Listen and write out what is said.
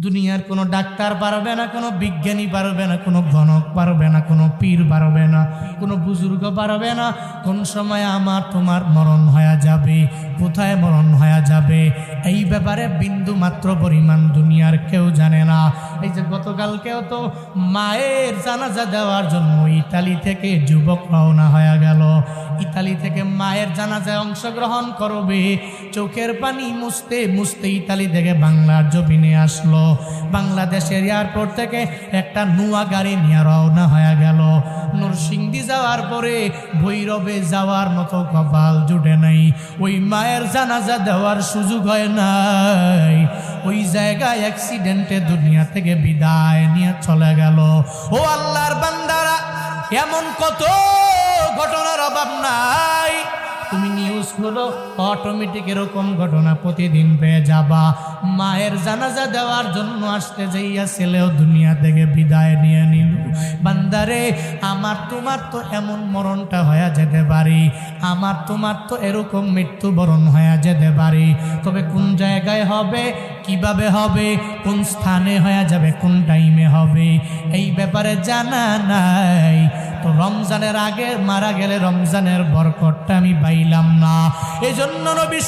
দুনিয়ার কোনো ডাক্তার পারবে না, কোনো বিজ্ঞানী পারবে না, কোনো গণক পারবে না, কোনো পীর পারবে না, কোনো বুজুর্গ পারবে না কোন সময় আমার তোমার মরণ হয়ে যাবে, কোথায় মরণ হয়ে যাবে এই ব্যাপারে বিন্দু মাত্র পরিমাণ দুনিয়ার কেউ জানে না। এই যে গতকালকেও তো মায়ের জানাজা দেওয়ার জন্য ইতালি থেকে যুবক রওনা হয়ে গেল। ইতালি থেকে মায়ের জানাজায় অংশগ্রহণ করবে, চোখের পানি মুছতে মুছতে ইতালি থেকে বাংলার জমিনে আসলো। বাংলাদেশের এয়ারপোর্ট থেকে একটা নুয়া গাড়ি নিয়ে রওনা হয়ে গেল। নরসিংদী যাওয়ার পরে ভৈরবে যাওয়ার মতো কপাল জুটে নাই, ওই মায়ের জানাজা দেওয়ার সুযোগ হয় নাই। ওই জায়গায় অ্যাক্সিডেন্টে দুনিয়া থেকে বিদায় নিয়ে চলে গেল। ও আল্লাহর বান্দারা, এমন কত ঘটনার অভাব নাই। তুমি নিউজগুলো অটোমেটিক এরকম ঘটনা প্রতিদিন পেয়ে যাবা। মায়ের জানাজা দেওয়ার জন্য আসতে যাইয়া ছেলেও দুনিয়া থেকে বিদায় নিয়ে নিল। বান্দারে, আমার তোমার তো এমন মরণটা হয়ে যেতে পারে, আমার তোমার তো এরকম মৃত্যুবরণ হয়ে যেতে পারে। তবে কোন জায়গায় হবে, কিভাবে হবে, কোন স্থানে হয়ে যাবে, কোন টাইমে হবে, এই ব্যাপারে জানা নাই। তো রমজানের আগে মারা গেলে রমজানের বরকতটা আমি পাইলাম না। এজন্য নবী